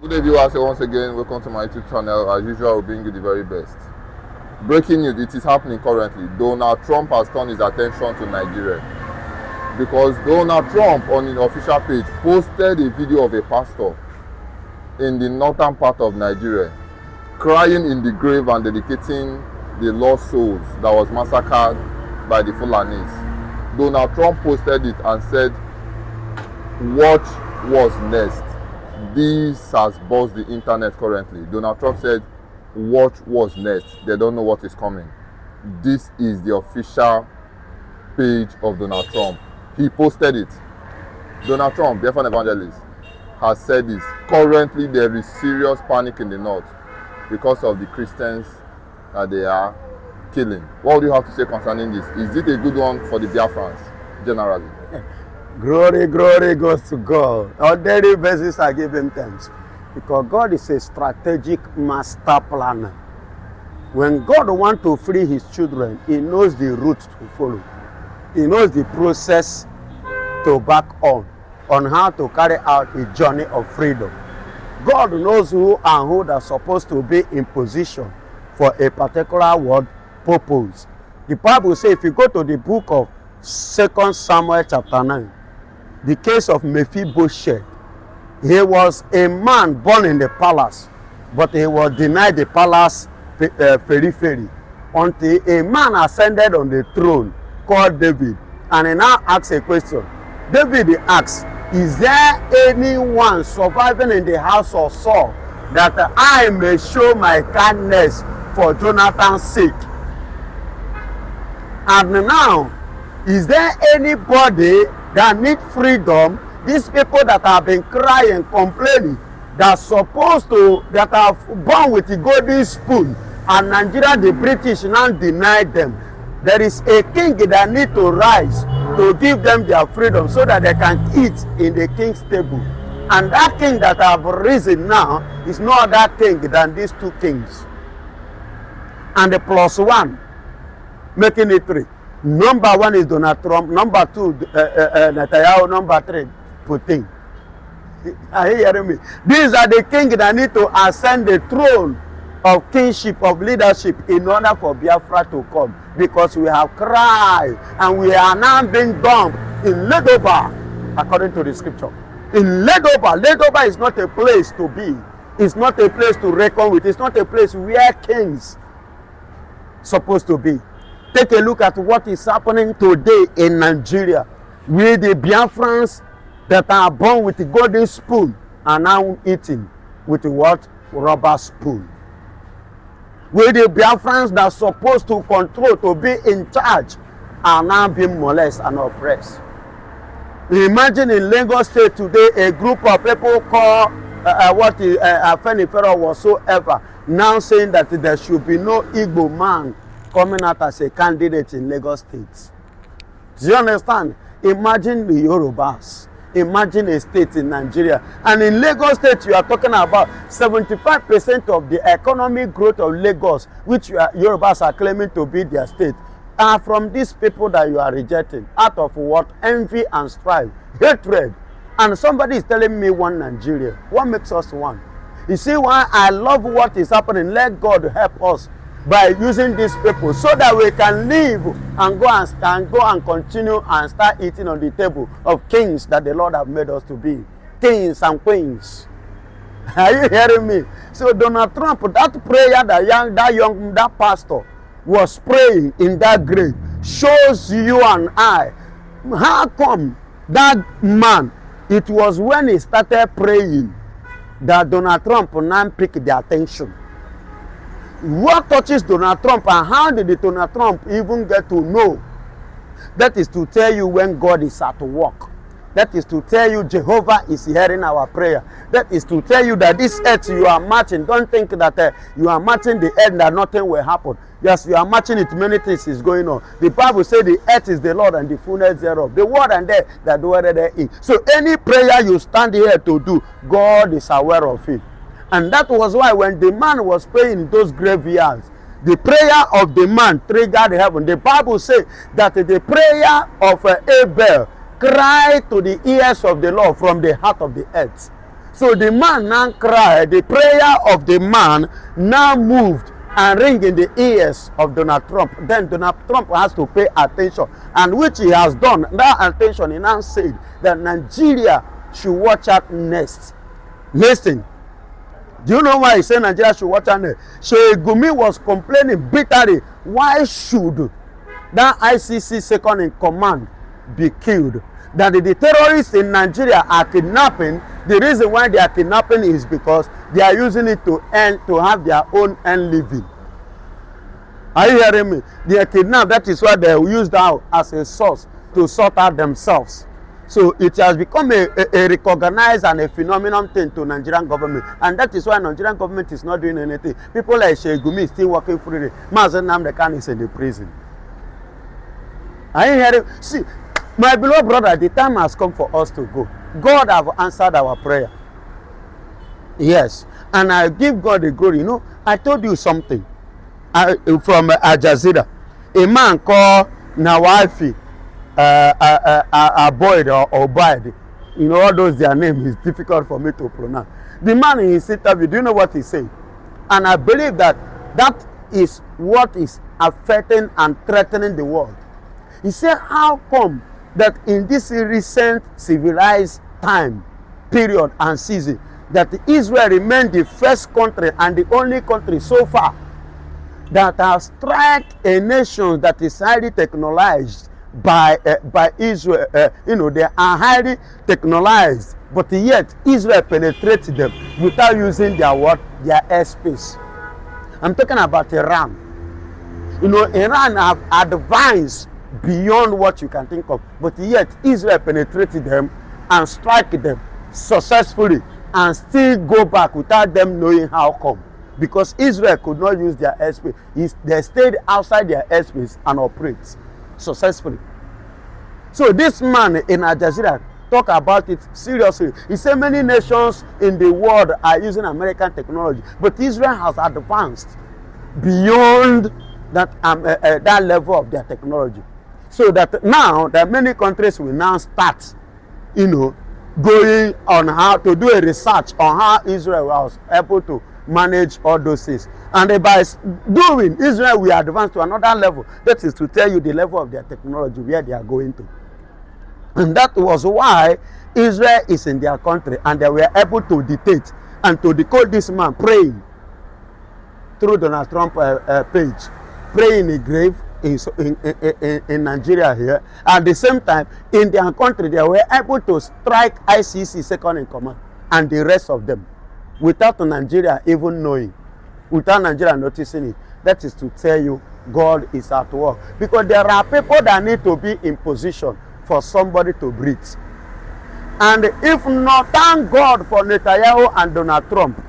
Good day, viewers. Once again, welcome to my YouTube channel. As usual, we'll bring you the very best. Breaking news, it is happening currently. Donald Trump has turned his attention to Nigeria because Donald Trump on his official page posted a video of a pastor in the northern part of Nigeria crying in the grave and dedicating the lost souls that was massacred by the Fulanis. Donald Trump posted it and said, "What was next?" This has buzzed the internet currently. Donald Trump said, "What was next? They don't know what is coming." This is the official page of Donald Trump. He posted it. Donald Trump, Biafra evangelist, has said this. Currently, there is serious panic in the north because of the Christians that they are killing. What do you have to say concerning this? Is it a good one for the Biafrans generally? Glory, glory goes to God. On daily basis, I give him thanks. Because God is a strategic master planner. When God wants to free his children, he knows the route to follow. He knows the process to back on how to carry out a journey of freedom. God knows who and who are supposed to be in position for a particular word purpose. The Bible says, if you go to the book of 2 Samuel chapter 9, the case of Mephibosheth, he was a man born in the palace, but he was denied the palace periphery until a man ascended on the throne called David. And he now asks a question. David asks, "Is there anyone surviving in the house of Saul that I may show my kindness for Jonathan's sake?" And now, is there anybody that need freedom? These people that have been crying, complaining, that are born with the golden spoon, and Nigeria, the British now denied them. There is a king that need to rise to give them their freedom so that they can eat in the king's table. And that king that have risen now is no other king than these two kings. And the plus one, making it three. Number one is Donald Trump. Number two, Netanyahu. Number three, Putin. Are you hearing me? These are the kings that need to ascend the throne of kingship, of leadership, in order for Biafra to come. Because we have cried and we are now being dumped in Ladoba, according to the scripture. In Ladoba, Ladoba is not a place to be. It's not a place to reckon with. It's not a place where kings supposed to be. Take a look at what is happening today in Nigeria, with the Biafrans that are born with the golden spoon are now eating with what? Rubber spoon. With the Biafrans that are supposed to control, to be in charge, are now being molested and oppressed. Imagine in Lagos State today, a group of people called Afenifero whatsoever, now saying that there should be no Igbo man coming out as a candidate in Lagos State. Do you understand? Imagine the Yorubas. Imagine a state in Nigeria. And in Lagos State, you are talking about 75% of the economic growth of Lagos, which Yorubas are claiming to be their state, are from these people that you are rejecting. Out of what? Envy and strife, hatred. And somebody is telling me one Nigeria. What makes us one? You see why I love what is happening? Let God help us by using these people so that we can live and go and continue and start eating on the table of kings that the Lord have made us to be. Kings and queens. Are you hearing me? So Donald Trump, that prayer that pastor was praying in that grave shows you and I how come that man, it was when he started praying that Donald Trump now picked the attention. What touches Donald Trump and how did Donald Trump even get to know? That is to tell you when God is at work. That is to tell you Jehovah is hearing our prayer. That is to tell you that this earth you are marching, don't think that you are marching the earth that nothing will happen. Yes, you are marching it, many things is going on. The Bible says the earth is the Lord and the fullness thereof. The word and there that dwelleth therein. So any prayer you stand here to do, God is aware of it. And that was why when the man was praying in those graveyards, the prayer of the man triggered heaven. The Bible says that the prayer of Abel cried to the ears of the Lord from the heart of the earth. So the man now cried. The prayer of the man now moved and ring in the ears of Donald Trump. Then Donald Trump has to pay attention, and which he has done. That attention, he now said that Nigeria should watch out next. Listen, do you know why he said Nigeria should watch out next? Gumi was complaining bitterly. Why should that ICC second in command be killed? That the terrorists in Nigeria are kidnapping. The reason why they are kidnapping is because they are using it to have their own end living. Are you hearing me? They are kidnapped. That is why they use that as a source to sort out themselves. So it has become a recognized and a phenomenon thing to Nigerian government, and that is why Nigerian government is not doing anything. People like Gumi is still working freely. Mazen Namdekan is in the prison. Are you hearing? See, my beloved brother, the time has come for us to go. God have answered our prayer. Yes, and I give God the glory. You know, I told you something from Al Jazeera. A man called Nawafi, Aboid or Obaid. You know, all those, their name is difficult for me to pronounce. The man in his interview, do you know what he said? And I believe that that is what is affecting and threatening the world. He said, how come that in this recent civilized time, period and season, that Israel remained the first country and the only country so far that has struck a nation that is highly technologized by Israel. You know, they are highly technologized, but yet Israel penetrated them without using their what? Their airspace. I'm talking about Iran. You know, Iran have advanced beyond what you can think of, but yet Israel penetrated them and strike them successfully and still go back without them knowing how come, because Israel could not use their airspace. They stayed outside their airspace and operate successfully. So this man in Al Jazeera talk about it seriously. He said many nations in the world are using American technology, but Israel has advanced beyond that level of their technology. So that now that many countries will now start, you know, going on how to do a research on how Israel was able to manage all those things. And by doing, Israel will advance to another level. That is to tell you the level of their technology, where they are going to. And that was why Israel is in their country, and they were able to dictate and to decode this man praying through Donald Trump page, praying in the grave in Nigeria here. At the same time, in their country, they were able to strike ICC second in command and the rest of them without Nigeria even knowing, without Nigeria noticing it. That is to tell you God is at work, because there are people that need to be in position for somebody to breathe. And if not, thank God for Netanyahu and Donald Trump.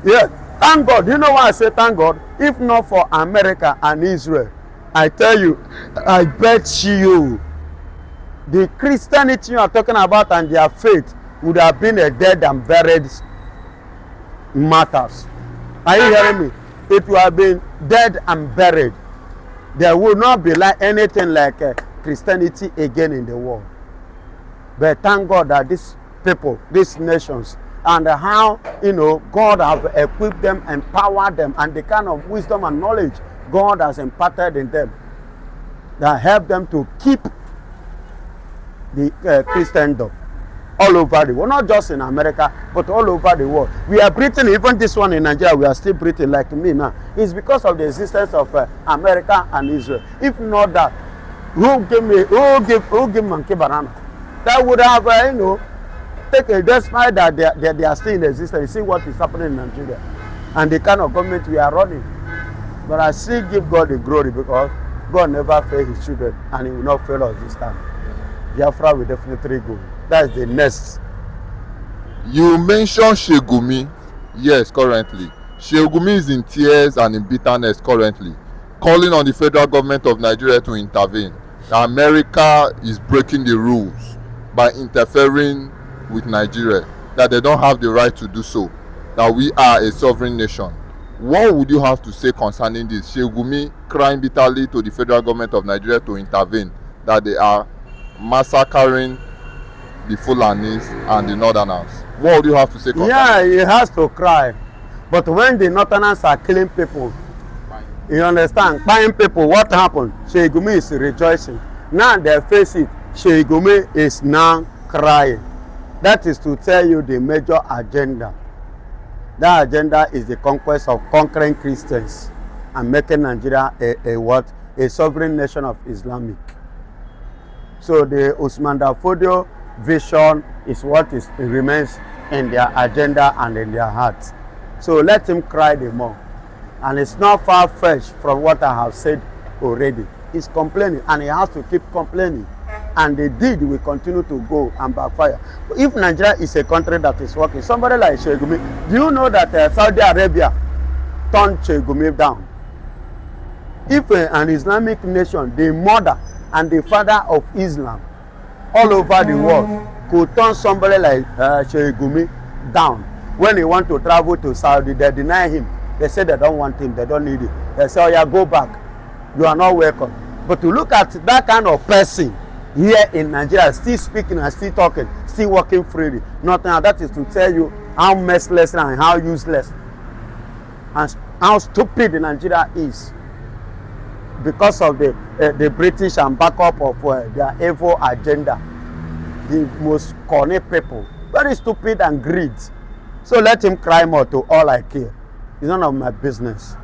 Yeah, thank God. You know why I say thank God? If not for America and Israel, I tell you, I bet you, the Christianity you are talking about and their faith would have been a dead and buried matters. Are you hearing me? It would have been dead and buried. There would not be like anything like Christianity again in the world. But thank God that these people, these nations, and how, you know, God have equipped them, empowered them, and the kind of wisdom and knowledge God has imparted in them that help them to keep the Christendom all over the world, not just in America, but all over the world. We are breathing, even this one in Nigeria, we are still breathing like me now. It's because of the existence of America and Israel. If not that, who give monkey banana? That would have, you know, take a despite that they are still in existence. You see what is happening in Nigeria and the kind of government we are running. But I still give God the glory, because God never fails his children, and he will not fail us this time. Biafra will definitely go. That's the next. You mentioned Gumi. Yes, currently. Gumi is in tears and in bitterness currently, calling on the federal government of Nigeria to intervene. America is breaking the rules by interfering with Nigeria, that they don't have the right to do so, that we are a sovereign nation. What would you have to say concerning this? Gumi crying bitterly to the federal government of Nigeria to intervene, that they are massacring the Fulanis and the Northerners. What would you have to say concerning Yeah, he has to cry. But when the Northerners are killing people, you understand, buying people, what happened? Sheikh Gumi is rejoicing. Now they face it. Sheikh Gumi is now crying. That is to tell you the major agenda. That agenda is the conquest of conquering Christians and making Nigeria a what? A sovereign nation of Islamic. So the Usman Dafodio vision is what remains in their agenda and in their hearts. So let him cry the more. And it's not far-fetched from what I have said already. He's complaining and he has to keep complaining. And the deed will continue to go and backfire. If Nigeria is a country that is working, somebody like Sheikh Gumi, do you know that Saudi Arabia turned Sheikh Gumi down? If an Islamic nation, the mother and the father of Islam all over the world could turn somebody like Sheikh Gumi down, when he want to travel to Saudi, they deny him. They say they don't want him, they don't need him. They say, oh yeah, go back. You are not welcome. But to look at that kind of person here in Nigeria, still speaking and still talking, still working freely, nothing. That is to tell you how merciless and how useless and how stupid Nigeria is because of the British and backup of their evil agenda. The most corny people, very stupid and greed. So let him cry more, to all I care. It's none of my business.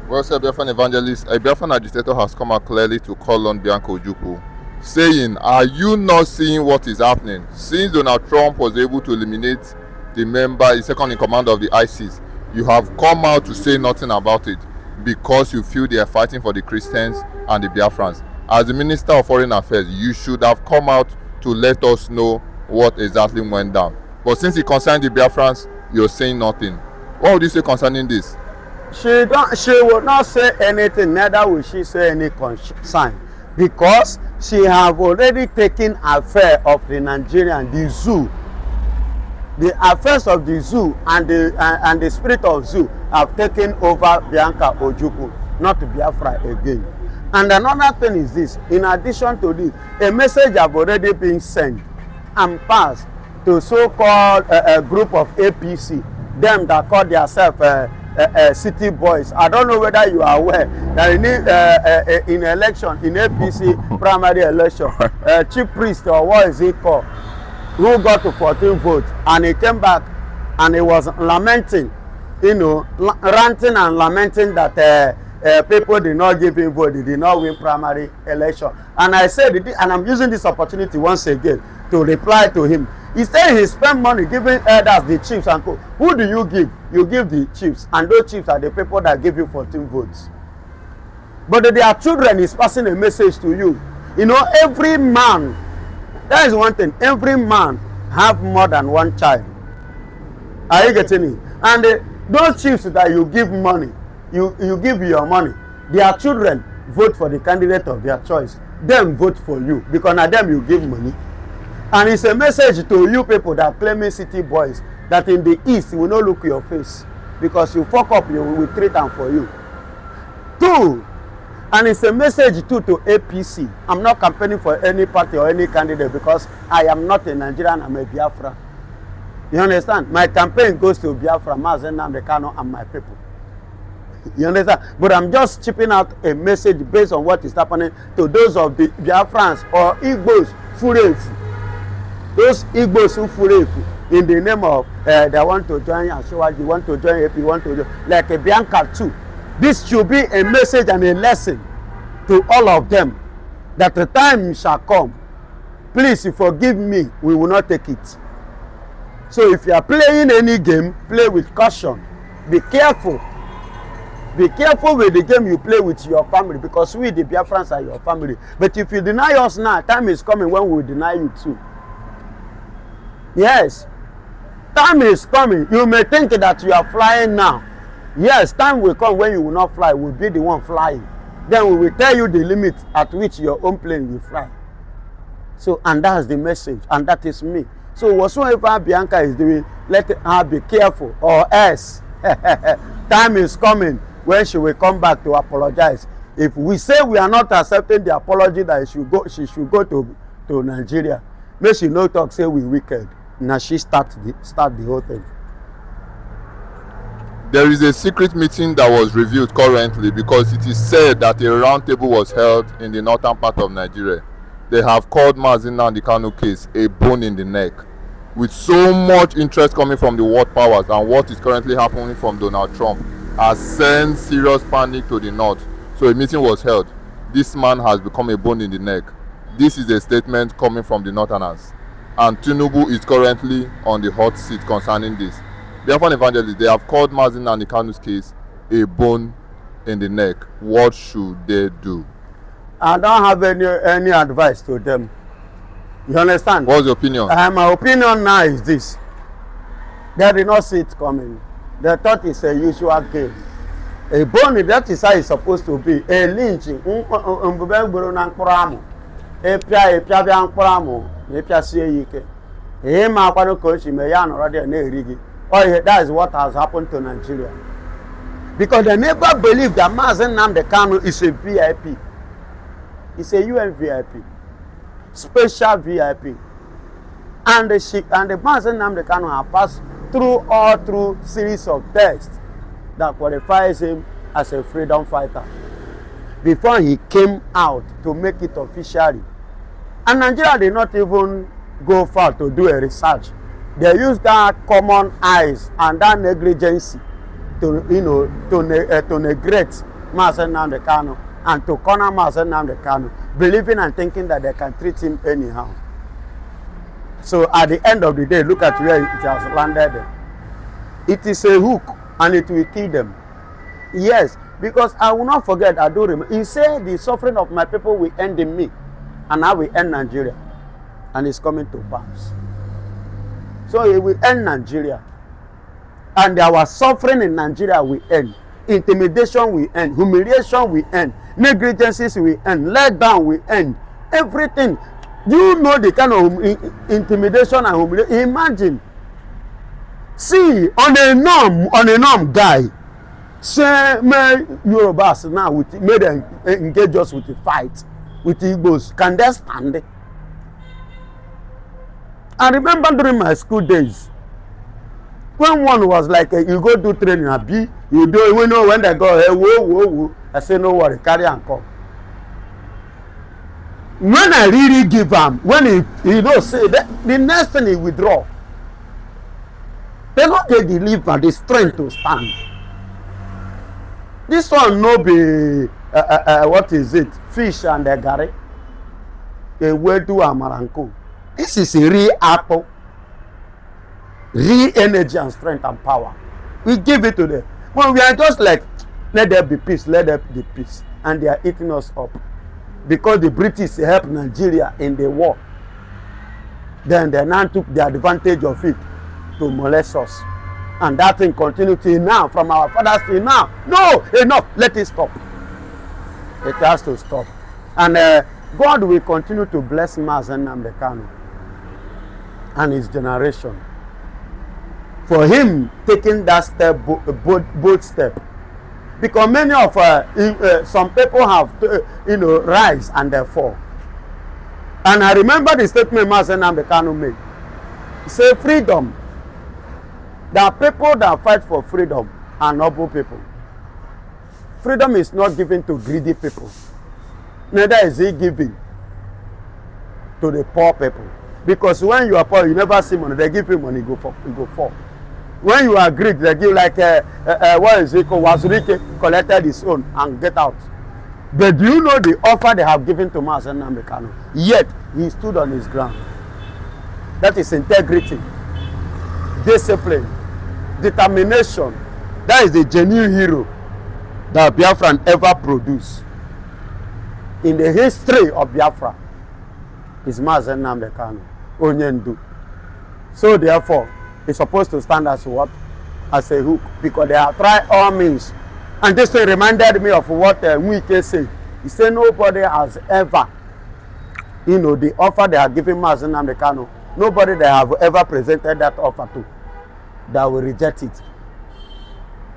Well, sir, Biafran evangelist, a Biafran agitator has come out clearly to call on Bianca Ojukwu, saying, are you not seeing what is happening? Since Donald Trump was able to eliminate the member, the second in command of the ISIS, you have come out to say nothing about it because you feel they are fighting for the Christians and the Biafrans. As the Minister of Foreign Affairs, you should have come out to let us know what exactly went down. But since it concerns the Biafrans, you're saying nothing. What would you say concerning this? She will not say anything, neither will she say any concern, because she have already taken affair of the Nigerian, the zoo. The affairs of the zoo and the spirit of zoo have taken over Bianca Ojukwu, not Biafra again. And another thing is this: in addition to this, a message have already been sent and passed to so-called a group of APC, them that call themselves city boys. I don't know whether you are aware that in election, in APC primary election, chief priest, or what is it called, who got to 14 votes, and he came back and he was lamenting, ranting and lamenting that people did not give him vote, they did not win primary election. And I said, and I'm using this opportunity once again to reply to him. He said he spent money giving elders, the chiefs, and who do you give? You give the chiefs, and those chiefs are the people that give you 14 votes. But their children is passing a message to you. Every man, that is one thing, every man have more than one child. Are you getting it? And those chiefs that you give money, you give your money, their children vote for the candidate of their choice. Them vote for you, because now them you give money. And it's a message to you people that claiming city boys, that in the east you will not look your face, because you fuck up, you will treat them for you. 2, and it's a message too to APC. I'm not campaigning for any party or any candidate, because I am not a Nigerian, I'm a Biafra. You understand? My campaign goes to Biafra, Mazen Namdekano, and my people. You understand? But I'm just chipping out a message based on what is happening to those of the Biafrans or Igbos, Furefu. Those Igbos who Furefu in the name of they want to join Ashiwaji, want to join AP, want to join, like a Bianca too. This should be a message and a lesson to all of them, that the time shall come. Please, forgive me, we will not take it. So if you are playing any game, play with caution. Be careful. Be careful with the game you play with your family, because we, the Biafrans, are your family. But if you deny us now, time is coming when we will deny you too. Yes. Time is coming. You may think that you are flying now. Yes, time will come when you will not fly. We'll be the one flying. Then we will tell you the limit at which your own plane will fly. So, and that's the message, and that is me. So whatsoever Bianca is doing, let her be careful, or else time is coming when she will come back to apologize. If we say we are not accepting the apology that she should go to Nigeria, may she no talk say we wicked. Now she start the whole thing. There is a secret meeting that was revealed currently because it is said that a round table was held in the northern part of Nigeria. They have called Mazi Nnamdi Kanu case a bone in the neck. With so much interest coming from the world powers and what is currently happening from Donald Trump has sent serious panic to the north. So a meeting was held. This man has become a bone in the neck. This is a statement coming from the northerners. And Tinubu is currently on the hot seat concerning this. Biafran evangelists, they have called Mazi Nnamdi Kanu's case a bone in the neck. What should they do? I don't have any advice to them. You understand? What's your opinion? My opinion now is this. They did not see it coming. They thought it's a usual game. A bone, that is how it's supposed to be. A lynching. That is what has happened to Nigeria. Because they never believe that Mazi Nnamdi Kanu is a VIP. It's a UN VIP. Special VIP. And the Mazi Nnamdi Kanu have passed through series of tests that qualifies him as a freedom fighter before he came out to make it officially. And Nigeria did not even go far to do a research. They use that common eyes and that negligence to neglect Mazi Nnamdi Kanu and to corner Mazi Nnamdi Kanu, believing and thinking that they can treat him anyhow. So at the end of the day, look at where it has landed. It is a hook and it will kill them. Yes, because I will not forget, I do remember, he said the suffering of my people will end in me and I will end Nigeria. And it's coming to pass. So it will end Nigeria. And our suffering in Nigeria will end. Intimidation will end. Humiliation will end. Negligences will end. Let down will end. Everything. You know the kind of intimidation and humiliation. Imagine. See, on a norm guy, say, Yorubas now made them engage us with the fight with Igbos. Can they stand it? I remember during my school days, when one was like, you go do training, you do, you know, when they go, hey, whoa, I say, no worry, carry and come. When I really give him, when he don't say that, the next thing he withdraw. They don't get the liver, the strength to stand. This one no be, what is it, fish and the gari. They will do amaranko. This is a real apple, real energy and strength and power. We give it to them. When we are just like, let there be peace, let there be peace. And they are eating us up. Because the British helped Nigeria in the war. Then they now took the advantage of it to molest us. And that thing continued till now, from our fathers till now. No, enough, let it stop. It has to stop. And God will continue to bless Mazi Nnamdi Kanu and his generation for him taking that step, bold step, because many of some people have rise and they fall. And I remember the statement Mazi Nnamdi Kanu made. He said, freedom. There are people that fight for freedom are noble people. Freedom is not given to greedy people, neither is it given to the poor people. Because when you are poor, you never see money. They give you money, you go fall. When you are greedy, they give like what is it called? Wazirike collected his own and get out. But do you know the offer they have given to Mazi Nnamdi Kanu? Yet he stood on his ground. That is integrity, discipline, determination. That is the genuine hero that Biafran ever produced in the history of Biafra. Is Mazi Nnamdi Kanu, Onyendu. So therefore, it's supposed to stand as what? As a hook, because they have tried all means. And this thing reminded me of what Wike said. He said nobody has ever, the offer they have given Mazi Nnamdi Kanu, nobody they have ever presented that offer to, that will reject it.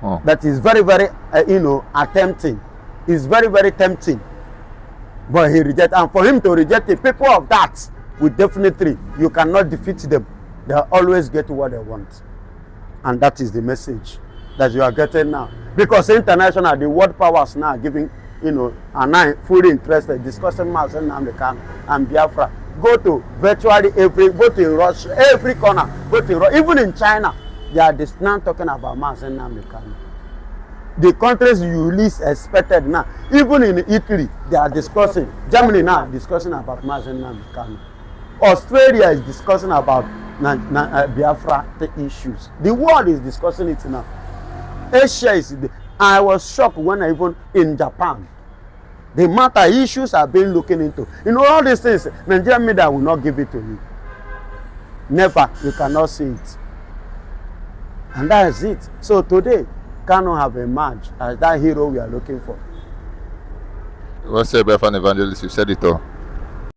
Oh. That is very, very, attempting. It's very, very tempting. But he rejected, and for him to reject it, people of that will definitely, you cannot defeat them. they always get what they want. And that is the message that you are getting now. Because international, the world powers now are giving, are now fully interested, discussing Mazen Nnamdi Kanu and Biafra. Go to virtually go to Russia, every corner, go to even in China, they are now talking about Mazen Nnamdi Kanu. The countries you least expected now, even in Italy, they are discussing, Germany now discussing about Mazen Nnamdi Kanu. Australia is discussing about Biafra issues. The world is discussing it now. Asia is. I was shocked when I even in Japan. The matter issues are being looking into. All these things, Nigerian media will not give it to you. Never. You cannot see it. And that is it. So today, Kanu have emerged as that hero we are looking for. What's up, Biafran evangelist? You said it all.